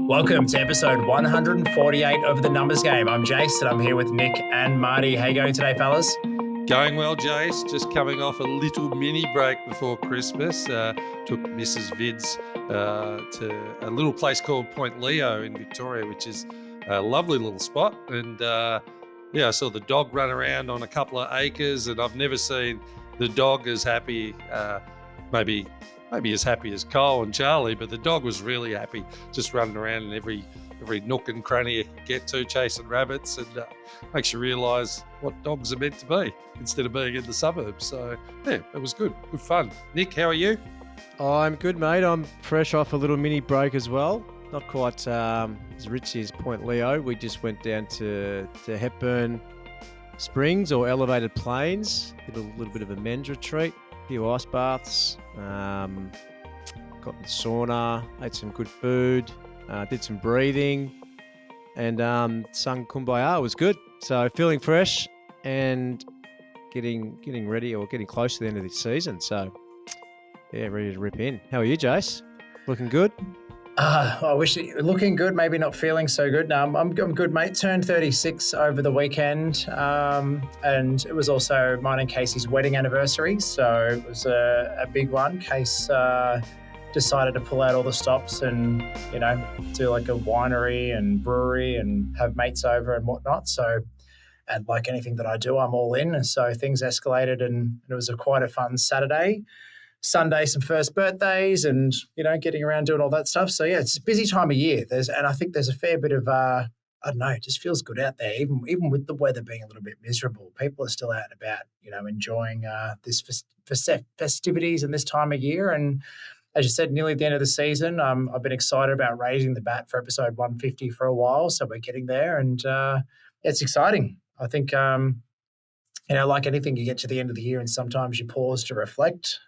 Welcome to episode 148 of The Numbers Game. I'm Jace and I'm here with Nick and Marty. How you going today, fellas? Going well, Jace. Just coming off a little mini break before Christmas. Took Mrs. Vids to a little place called Point Leo in Victoria, which is a lovely little spot. And I saw the dog run around on a couple of acres, and I've never seen the dog as happy, maybe as happy as Cole and Charlie, but the dog was really happy, just running around in every nook and cranny you can get to, chasing rabbits, and makes you realise what dogs are meant to be instead of being in the suburbs. So, yeah, it was good fun. Nick, how are you? I'm good, mate. I'm fresh off a little mini break as well. Not quite as rich as Point Leo. We just went down to Hepburn Springs or Elevated Plains, did a little bit of a men's retreat, a few ice baths, got in the sauna, ate some good food, did some breathing, and sung Kumbaya. It was good. So feeling fresh and getting ready or getting close to the end of this season. So yeah, ready to rip in. How are you, Jace? Looking good? I wish looking good, maybe not feeling so good. No, I'm good, mate. Turned 36 over the weekend, and it was also mine and Casey's wedding anniversary, so it was a big one. Case decided to pull out all the stops and, do like a winery and brewery and have mates over and whatnot. So, and like anything that I do, I'm all in. So things escalated, and it was quite a fun Saturday. Sunday, some first birthdays and, getting around doing all that stuff. So, yeah, it's a busy time of year. And I think there's a fair bit of, I don't know, it just feels good out there, even with the weather being a little bit miserable. People are still out and about, enjoying this festivities and this time of year. And as you said, nearly at the end of the season, I've been excited about raising the bat for episode 150 for a while. So we're getting there, and it's exciting. I think, like anything, you get to the end of the year and sometimes you pause to reflect.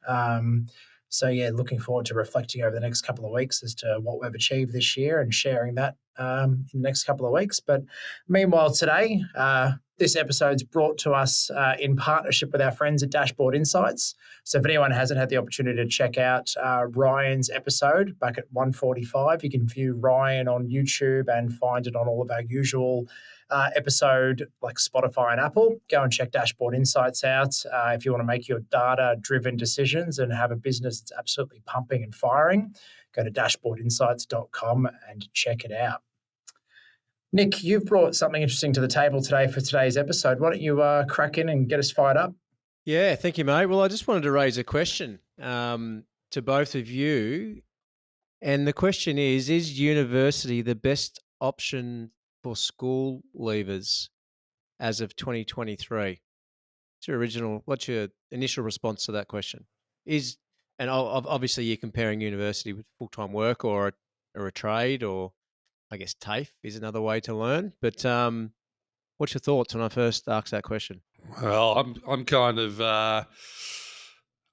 Looking forward to reflecting over the next couple of weeks as to what we've achieved this year and sharing that in the next couple of weeks. But meanwhile, today, this episode's brought to us in partnership with our friends at Dashboard Insights. So if anyone hasn't had the opportunity to check out Ryan's episode back at 145, you can view Ryan on YouTube and find it on all of our usual episode like Spotify and Apple. Go and check Dashboard Insights out if you want to make your data-driven decisions and have a business that's absolutely pumping and firing. Go to dashboardinsights.com and check it out. Nick, you've brought something interesting to the table today for today's episode. Why don't you crack in and get us fired up? Yeah, thank you, mate. Well, I just wanted to raise a question to both of you. And the question is university the best option for school leavers as of 2023? What's your initial response to that question? And obviously you're comparing university with full-time work or a trade, or I guess TAFE is another way to learn. But what's your thoughts when I first asked that question? Well, I'm kind of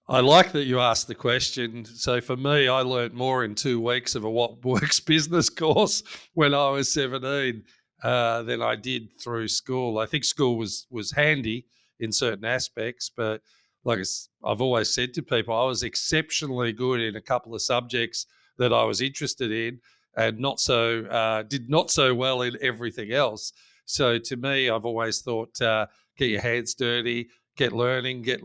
I like that you asked the question. So for me, I learnt more in 2 weeks of a What Works business course when I was 17 than I did through school. I think school was handy in certain aspects, but like I've always said to people, I was exceptionally good in a couple of subjects that I was interested in, and did not so well in everything else. So to me, I've always thought, get your hands dirty, get learning, get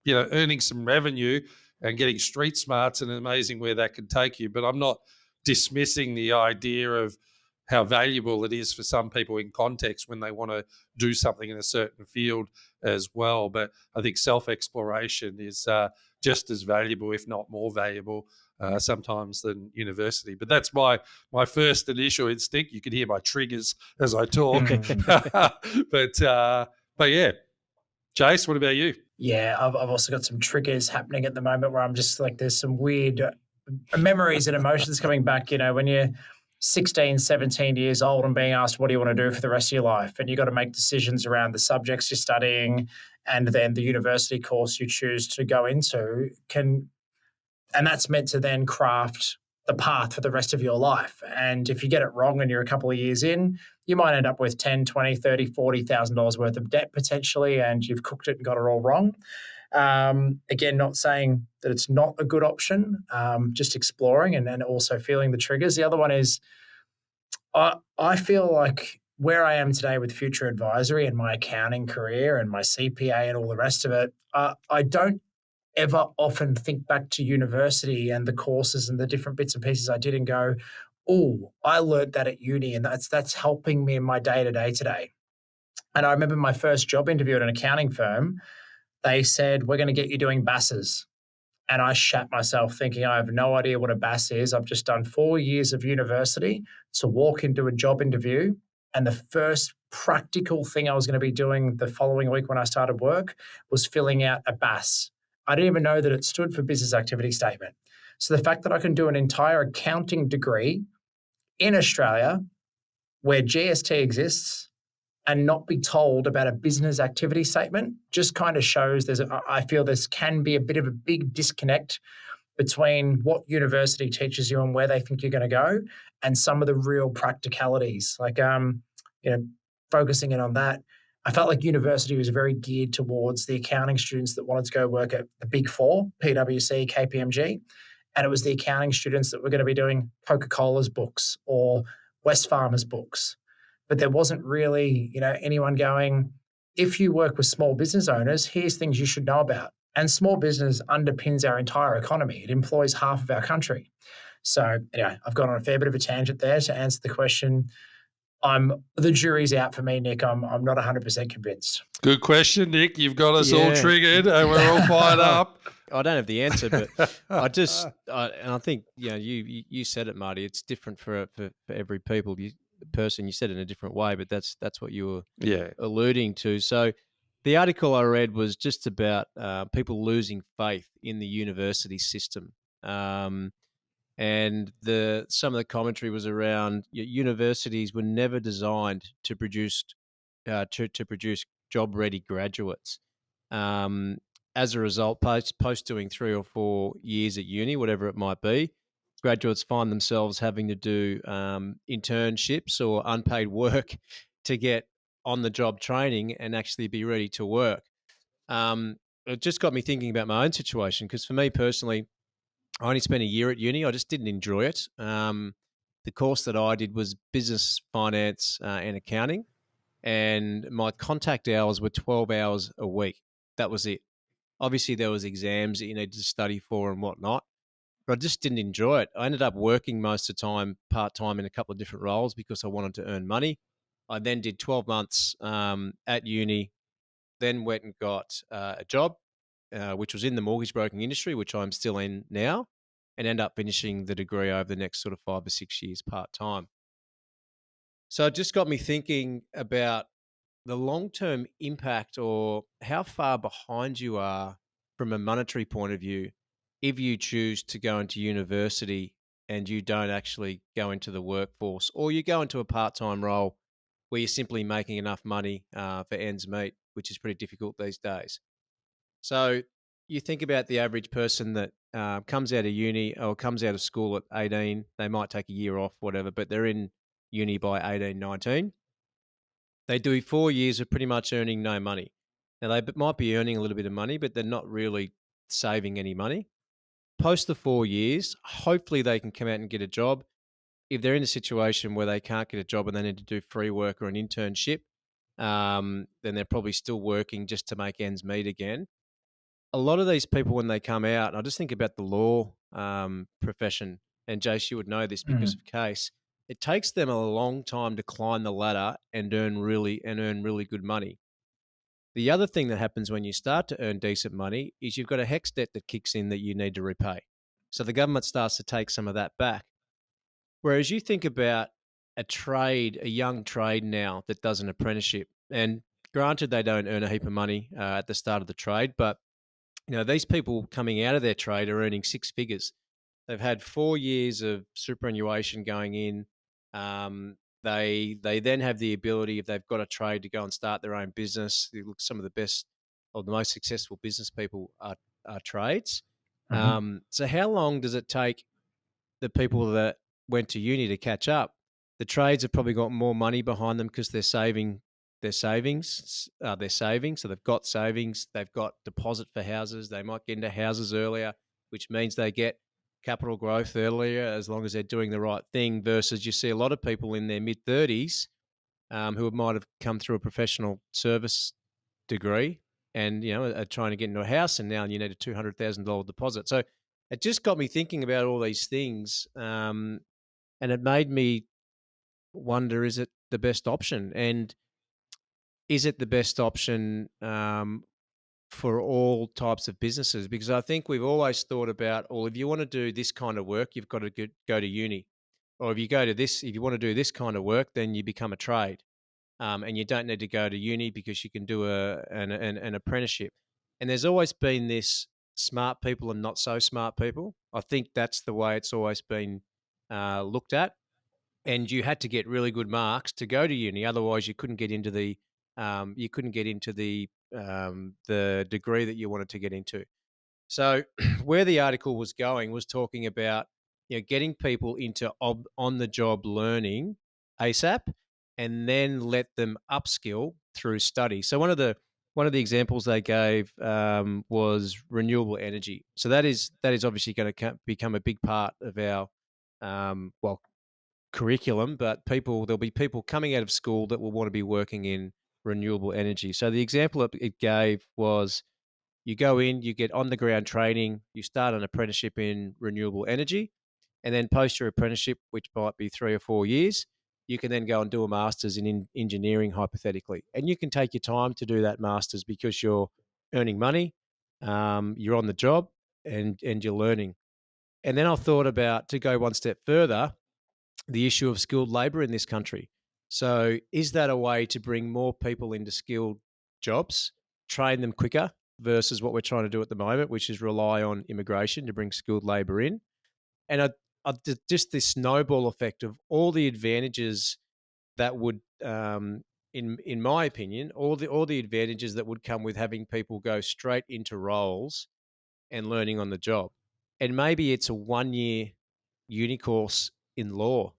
earning some revenue and getting street smarts, and amazing where that can take you. But I'm not dismissing the idea of how valuable it is for some people in context when they want to do something in a certain field as well. But I think self-exploration is just as valuable, if not more valuable, sometimes than university. But that's my first initial instinct. You can hear my triggers as I talk. But yeah. Jace, what about you? Yeah, I've also got some triggers happening at the moment where I'm just like, there's some weird memories and emotions coming back, when you're 16, 17 years old and being asked, what do you want to do for the rest of your life? And you've got to make decisions around the subjects you're studying and then the university course you choose to go into and that's meant to then craft the path for the rest of your life. And if you get it wrong and you're a couple of years in, you might end up with $10,000, $20,000, $30,000, $40,000 worth of debt potentially, and you've cooked it and got it all wrong. Again, not saying that it's not a good option, just exploring and also feeling the triggers. The other one is I feel like where I am today with future advisory and my accounting career and my CPA and all the rest of it, I don't ever often think back to university and the courses and the different bits and pieces I did and go, oh, I learned that at uni and that's helping me in my day to day today. And I remember my first job interview at an accounting firm, they said, we're going to get you doing BASs. And I shat myself thinking, I have no idea what a BAS is. I've just done 4 years of university to walk into a job interview. And the first practical thing I was going to be doing the following week when I started work was filling out a BAS. I didn't even know that it stood for business activity statement. So the fact that I can do an entire accounting degree in Australia where GST exists and not be told about a business activity statement just kind of shows I feel this can be a bit of a big disconnect between what university teaches you and where they think you're going to go and some of the real practicalities. Like, focusing in on that, I felt like university was very geared towards the accounting students that wanted to go work at the Big Four, PwC, KPMG. And it was the accounting students that were going to be doing Coca-Cola's books or Wesfarmers books. But there wasn't really, anyone going, if you work with small business owners, here's things you should know about. And small business underpins our entire economy. It employs half of our country. So anyway, I've gone on a fair bit of a tangent there to answer the question. The jury's out for me, Nick. I'm not 100% convinced. Good question, Nick. You've got us all triggered and we're all fired up. I don't have the answer, but I think you said it, Marty. It's different for every person. You said it in a different way, but that's what you were alluding to. So the article I read was just about people losing faith in the university system. And some of the commentary was around universities were never designed to produce job ready graduates. As a result, post doing 3 or 4 years at uni, whatever it might be, graduates find themselves having to do internships or unpaid work to get on the job training and actually be ready to work. It just got me thinking about my own situation, because for me personally, I only spent a year at uni. I just didn't enjoy it. The course that I did was business, finance, and accounting, and my contact hours were 12 hours a week. That was it. Obviously, there was exams that you needed to study for and whatnot, but I just didn't enjoy it. I ended up working most of the time, part-time, in a couple of different roles because I wanted to earn money. I then did 12 months at uni, then went and got a job, which was in the mortgage broking industry, which I'm still in now, and end up finishing the degree over the next sort of 5 or 6 years part-time. So it just got me thinking about the long-term impact, or how far behind you are from a monetary point of view if you choose to go into university and you don't actually go into the workforce, or you go into a part-time role where you're simply making enough money for ends meet, which is pretty difficult these days. So you think about the average person that comes out of uni or comes out of school at 18, they might take a year off, whatever, but they're in uni by 18, 19. They do 4 years of pretty much earning no money. Now, they might be earning a little bit of money, but they're not really saving any money. Post the 4 years, hopefully they can come out and get a job. If they're in a situation where they can't get a job and they need to do free work or an internship, then they're probably still working just to make ends meet again. A lot of these people, when they come out, and I just think about the law profession, and Jace, you would know this because of case, it takes them a long time to climb the ladder and earn really good money. The other thing that happens when you start to earn decent money is you've got a HECS debt that kicks in that you need to repay. So the government starts to take some of that back. Whereas you think about a young trade now that does an apprenticeship, and granted they don't earn a heap of money at the start of the trade, but these people coming out of their trade are earning 6 figures. They've had 4 years of superannuation going in. They then have the ability, if they've got a trade, to go and start their own business. Some of the best or the most successful business people are trades. So how long does it take the people that went to uni to catch up? The trades have probably got more money behind them because they're saving their savings. So they've got savings. They've got deposit for houses. They might get into houses earlier, which means they get capital growth earlier, as long as they're doing the right thing, versus you see a lot of people in their mid-30s who might have come through a professional service degree and, are trying to get into a house, and now you need a $200,000 deposit. So it just got me thinking about all these things, and it made me wonder, is it the best option? And is it the best option for all types of businesses? Because I think we've always thought about, well, if you want to do this kind of work, you've got to go to uni. Or if you want to do this kind of work, then you become a trade. And you don't need to go to uni because you can do an apprenticeship. And there's always been this smart people and not so smart people. I think that's the way it's always been looked at. And you had to get really good marks to go to uni, otherwise you couldn't get into the degree that you wanted to get into. So where the article was going was talking about getting people into on the job learning ASAP, and then let them upskill through study. So one of the examples they gave was renewable energy. So that is obviously going to become a big part of our curriculum, but there'll be people coming out of school that will want to be working in renewable energy. So the example it gave was, you go in, you get on the ground training, you start an apprenticeship in renewable energy, and then post your apprenticeship, which might be 3 or 4 years, you can then go and do a master's in engineering, hypothetically. And you can take your time to do that master's because you're earning money, you're on the job, and you're learning. And then I thought about, to go one step further, the issue of skilled labour in this country. So is that a way to bring more people into skilled jobs, train them quicker, versus what we're trying to do at the moment, which is rely on immigration to bring skilled labour in? And just this snowball effect of all the advantages that would, in my opinion, all the advantages that would come with having people go straight into roles and learning on the job. And maybe it's a 1-year uni course in law.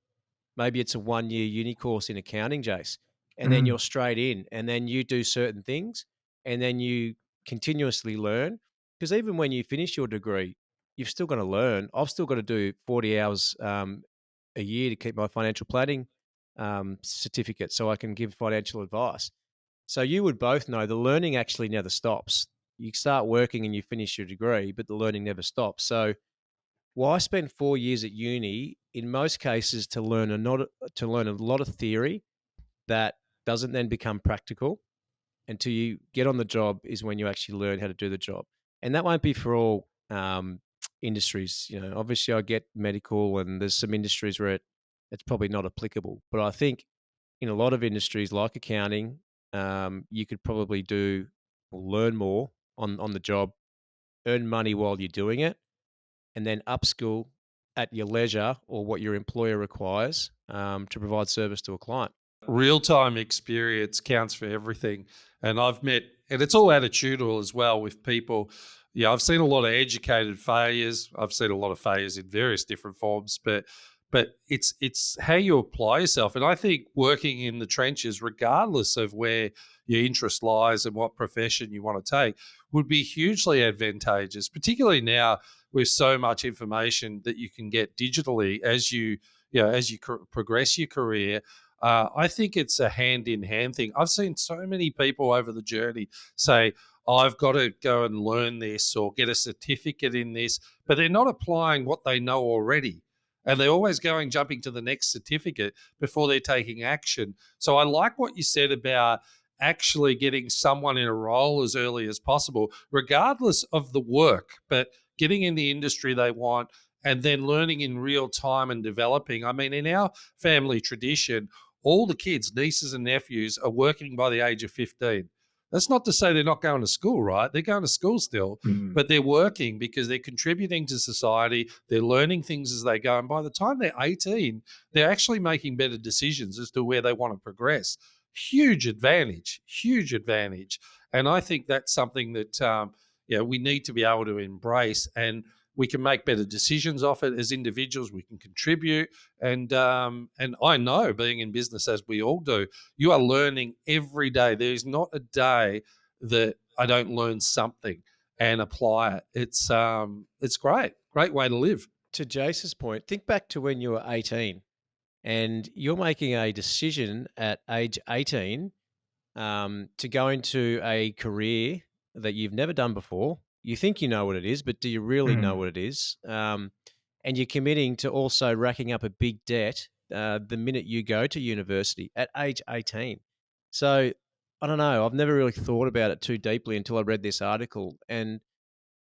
Maybe it's a 1-year uni course in accounting, Jace. And then you're straight in, and then you do certain things, and then you continuously learn. Because even when you finish your degree, you've still got to learn. I've still got to do 40 hours a year to keep my financial planning certificate so I can give financial advice. So you would both know the learning actually never stops. You start working and you finish your degree, but the learning never stops. So why spend 4 years at uni in most cases to learn a lot of theory that doesn't then become practical until you get on the job, is when you actually learn how to do the job. And that won't be for all industries. Obviously I get medical, and there's some industries where it's probably not applicable. But I think in a lot of industries like accounting, you could probably do or learn more on the job, earn money while you're doing it, and then upskill at your leisure or what your employer requires to provide service to a client. Real-time experience counts for everything. And and it's all attitudinal as well with people. Yeah, I've seen a lot of educated failures. I've seen a lot of failures in various different forms, but it's how you apply yourself. And I think working in the trenches, regardless of where your interest lies and what profession you want to take, would be hugely advantageous, particularly now with so much information that you can get digitally as you progress your career. I think it's a hand-in-hand thing. I've seen so many people over the journey say, I've got to go and learn this or get a certificate in this, but they're not applying what they know already. And they're always jumping to the next certificate before they're taking action. So I like what you said about actually getting someone in a role as early as possible, regardless of the work, but getting in the industry they want and then learning in real time and developing. I mean, in our family tradition, all the kids, nieces and nephews, are working by the age of 15. That's not to say they're not going to school, right? They're going to school still, but they're working because they're contributing to society. They're learning things as they go. And by the time they're 18, they're actually making better decisions as to where they want to progress. Huge advantage. And I think that's something that we need to be able to embrace, and we can make better decisions off it as individuals. We can contribute. And I know, being in business as we all do, you are learning every day. There is not a day that I don't learn something and apply it. It's great way to live. to Jace's point, think back to when you were 18 and you're making a decision at age 18 to go into a career that you've never done before. You think you know what it is, but do you really know what it is? And you're committing to also racking up a big debt the minute you go to university at age 18. So I don't know. I've never really thought about it too deeply until I read this article. And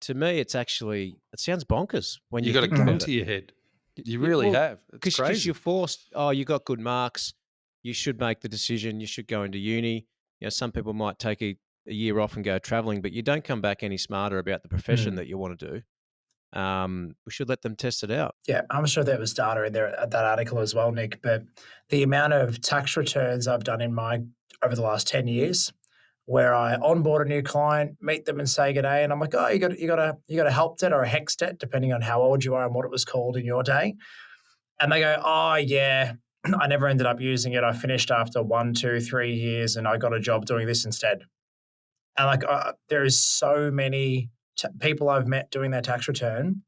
to me, it sounds bonkers when You you got a think gun about to it. your head. You really have. It's Because crazy. you're forced, oh, you got good marks, you should make the decision, you should go into uni. Some people might take a year off and go traveling, but you don't come back any smarter about the profession that you want to do. We should let them test it out. Yeah, I'm sure there was data in there at that article as well, Nick. But the amount of tax returns I've done over the last 10 years, where I onboard a new client, meet them and say good day, and I'm like, oh, you got a help debt or a hex debt, depending on how old you are and what it was called in your day. And they go, oh yeah, I never ended up using it. I finished after 1, 2, 3 years, and I got a job doing this instead. And like, there is so many people I've met doing their tax return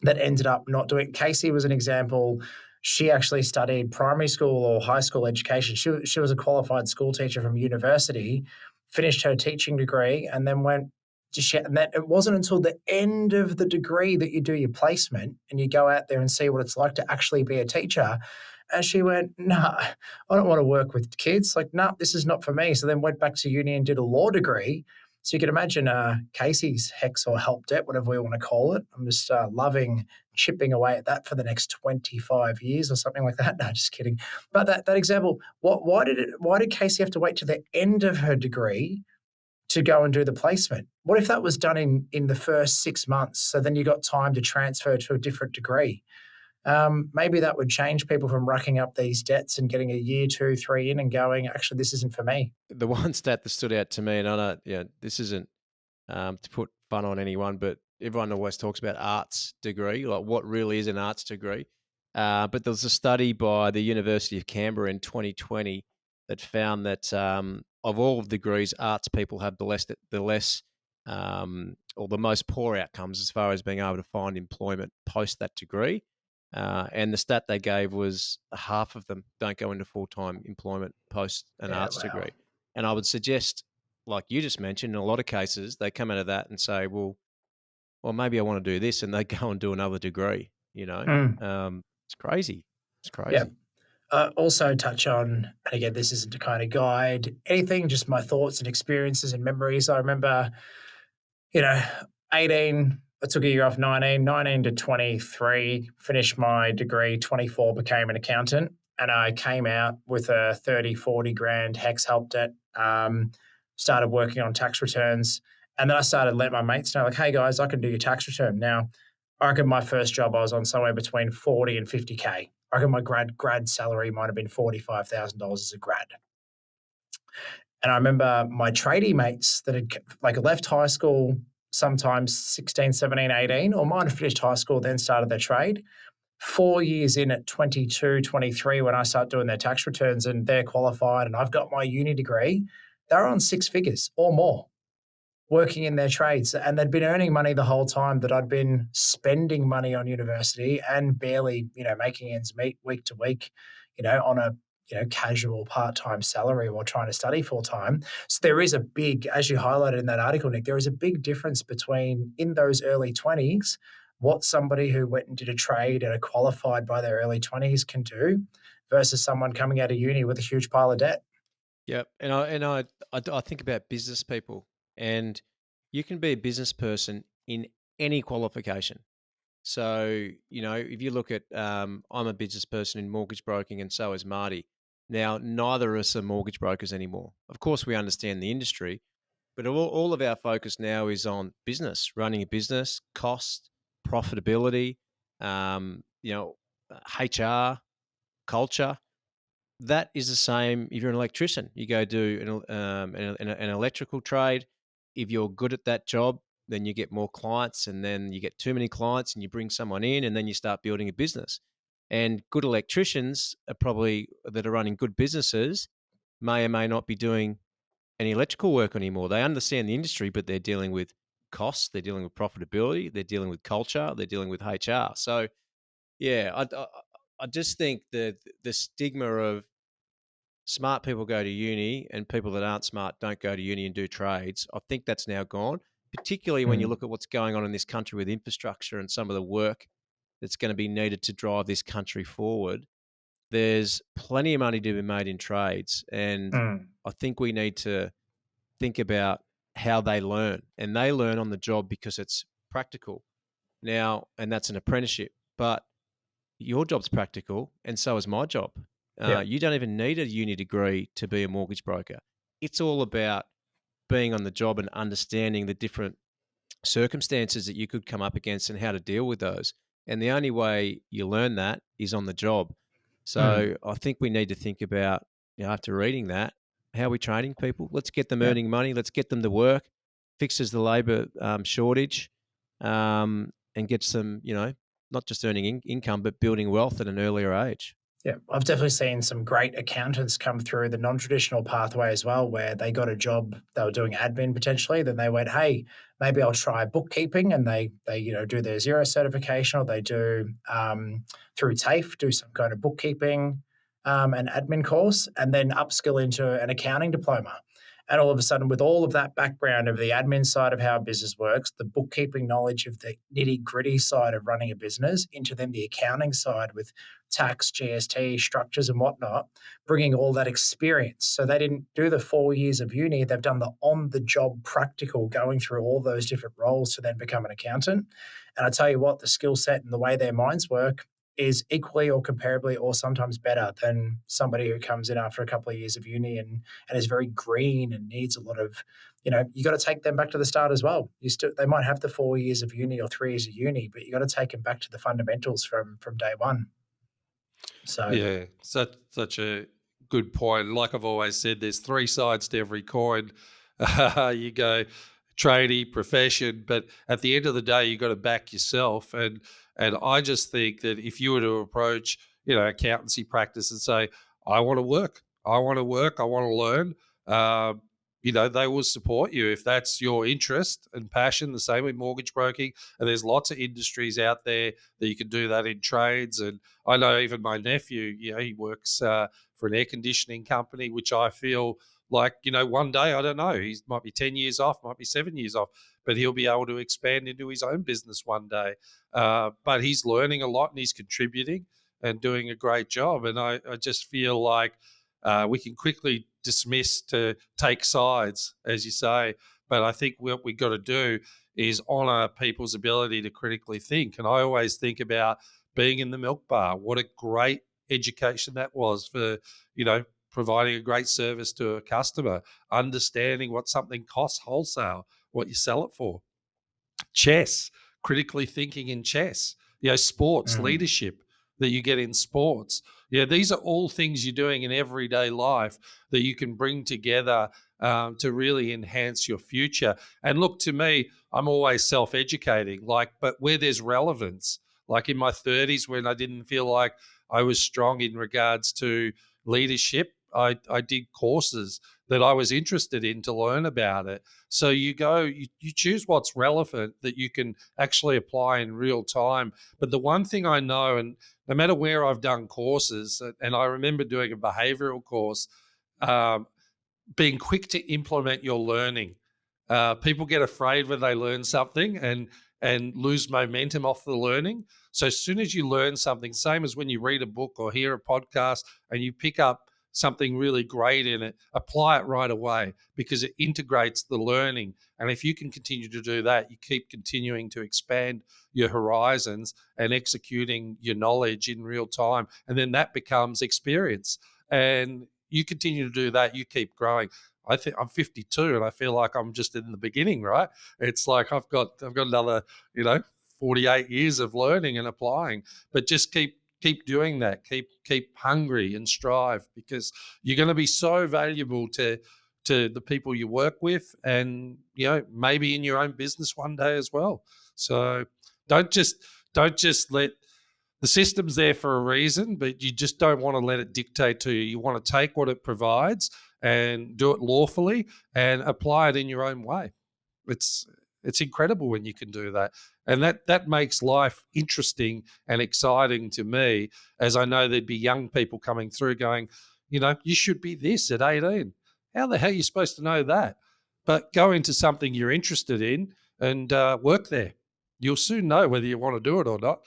that ended up not doing. Casey was an example. She actually studied primary school or high school education. She was a qualified school teacher from university, finished her teaching degree, and then went to share. And that it wasn't until the end of the degree that you do your placement and you go out there and see what it's like to actually be a teacher. And she went, nah, I don't want to work with kids. Like, nah, this is not for me. So then went back to uni and did a law degree. So you can imagine Casey's hex or help debt, whatever we want to call it. I'm just loving chipping away at that for the next 25 years or something like that. No, just kidding. But that example, why did Casey have to wait to the end of her degree to go and do the placement? What if that was done in the first 6 months? So then you got time to transfer to a different degree. Maybe that would change people from racking up these debts and getting a year, 2, 3 in and going, actually, this isn't for me. The one stat that stood out to me, and I know, this isn't to put fun on anyone, but everyone always talks about arts degree, like what really is an arts degree. But there was a study by the University of Canberra in 2020 that found that of all of the degrees, arts people have the less or the most poor outcomes as far as being able to find employment post that degree. And the stat they gave was half of them don't go into full-time employment post an arts degree. And I would suggest, like you just mentioned, in a lot of cases, they come out of that and say, well, maybe I want to do this, and they go and do another degree, It's crazy. It's crazy. Yeah. Also touch on, and again, this isn't to kind of guide anything, just my thoughts and experiences and memories. I remember, 18, I took a year off, 19 to 23, finished my degree, 24, became an accountant, and I came out with a 30, 40 grand hex help debt, started working on tax returns, and then I started letting my mates know, like, hey guys, I can do your tax return. Now, I reckon my first job I was on somewhere between 40 and 50K. I reckon my grad salary might have been $45,000 as a grad. And I remember my tradie mates that had left high school sometimes 16, 17, 18, or might have finished high school, then started their trade. 4 years in at 22, 23, when I start doing their tax returns and they're qualified and I've got my uni degree, they're on 6 figures or more working in their trades. And they'd been earning money the whole time that I'd been spending money on university and barely, making ends meet week to week, on a casual part-time salary while trying to study full-time. So there is a big, as you highlighted in that article, Nick, there is a big difference between in those early 20s, what somebody who went and did a trade and are qualified by their early 20s can do versus someone coming out of uni with a huge pile of debt. Yep. And I think about business people, and you can be a business person in any qualification. So, if you look at, I'm a business person in mortgage broking, and so is Marty. Now, neither of us are mortgage brokers anymore. Of course, we understand the industry, but all of our focus now is on business, running a business, cost, profitability, HR, culture. That is the same if you're an electrician. You go do an electrical trade. If you're good at that job, then you get more clients, and then you get too many clients and you bring someone in, and then you start building a business. And good electricians that are running good businesses may or may not be doing any electrical work anymore. They understand the industry, but they're dealing with costs, they're dealing with profitability, they're dealing with culture, they're dealing with HR. So Yeah, I just think that the stigma of smart people go to uni and people that aren't smart don't go to uni and do trades. I think that's now gone, particularly when you Mm, look at what's going on in this country with infrastructure and some of the work that's going to be needed to drive this country forward. There's plenty of money to be made in trades. And mm, I think we need to think about how they learn. And they learn on the job because it's practical now, and that's an apprenticeship. But your job's practical, and so is my job. yeah. You don't even need a uni degree to be a mortgage broker. It's all about being on the job and understanding the different circumstances that you could come up against and how to deal with those. And the only way you learn that is on the job. Mm, So I think we need to think about, after reading that, how are we training people? Let's get them yeah. earning money. Let's get them to work, fixes the labour shortage, and gets them, not just earning income, but building wealth at an earlier age. Yeah, I've definitely seen some great accountants come through the non-traditional pathway as well, where they got a job, they were doing admin potentially, then they went, hey, maybe I'll try bookkeeping, and they do their zero certification, or they do through TAFE, do some kind of bookkeeping and admin course, and then upskill into an accounting diploma. And all of a sudden, with all of that background of the admin side of how a business works, the bookkeeping knowledge of the nitty gritty side of running a business, into then the accounting side with tax, GST, structures, and whatnot, bringing all that experience. So they didn't do the 4 years of uni, they've done the on the job practical, going through all those different roles to then become an accountant. And I tell you what, the skill set and the way their minds work is equally or comparably or sometimes better than somebody who comes in after a couple of years of uni and is very green and needs a lot of, you got to take them back to the start as well. They might have the 4 years of uni or 3 years of uni, but you got to take them back to the fundamentals from day one. So, Yeah, such a good point. Like I've always said, there's three sides to every coin. You go tradie, profession, but at the end of the day, you got to back yourself. And I just think that if you were to approach, accountancy practice and say, I want to work, I want to work, I want to learn, um, they will support you if that's your interest and passion. The same with mortgage broking. And there's lots of industries out there that you can do that in trades. And I know even my nephew, he works for an air conditioning company, which I feel like, one day, I don't know, he might be 10 years off, might be 7 years off, but he'll be able to expand into his own business one day. But he's learning a lot and he's contributing and doing a great job. And I just feel like we can quickly dismiss to take sides, as you say. But I think what we got to do is honour people's ability to critically think. And I always think about being in the milk bar. What a great education that was for, providing a great service to a customer, understanding what something costs wholesale, what you sell it for. Chess, critically thinking in chess, sports, mm, leadership that you get in sports. Yeah, these are all things you're doing in everyday life that you can bring together to really enhance your future. And look, to me, I'm always self-educating, but where there's relevance, like in my 30s when I didn't feel like I was strong in regards to leadership, I did courses that I was interested in to learn about it. So you choose what's relevant that you can actually apply in real time. But the one thing I know, and no matter where I've done courses, and I remember doing a behavioral course, um, being quick to implement your learning. People get afraid when they learn something and lose momentum off the learning. So as soon as you learn something, same as when you read a book or hear a podcast and you pick up something really great in it, apply it right away because it integrates the learning. And if you can continue to do that, you keep continuing to expand your horizons and executing your knowledge in real time. And then that becomes experience. And you continue to do that, you keep growing. I think I'm 52 and I feel like I'm just in the beginning, right? It's like I've got another, 48 years of learning and applying, but just keep doing that. Keep hungry and strive because you're going to be so valuable to the people you work with and maybe in your own business one day as well. So don't just let the system's there for a reason, but you just don't want to let it dictate to you. You want to take what it provides and do it lawfully and apply it in your own way. It's It's incredible when you can do that. And that makes life interesting and exciting to me, as I know there'd be young people coming through going, you should be this at 18. How the hell are you supposed to know that? But go into something you're interested in and work there. You'll soon know whether you want to do it or not.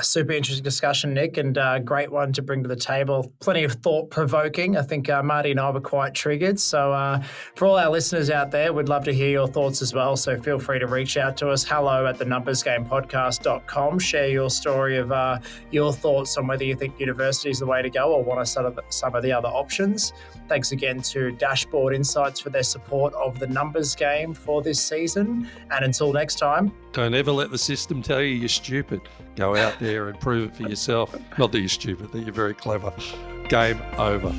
Super interesting discussion, Nick, and great one to bring to the table. Plenty of thought-provoking. I think Marty and I were quite triggered. So for all our listeners out there, we'd love to hear your thoughts as well. So feel free to reach out to us, hello@thenumbersgamepodcast.com. Share your story of your thoughts on whether you think university is the way to go or want some of the other options. Thanks again to Dashboard Insights for their support of the numbers game for this season. And until next time, don't ever let the system tell you you're stupid. Go out there and prove it for yourself. Not that you're stupid, that you're very clever. Game over.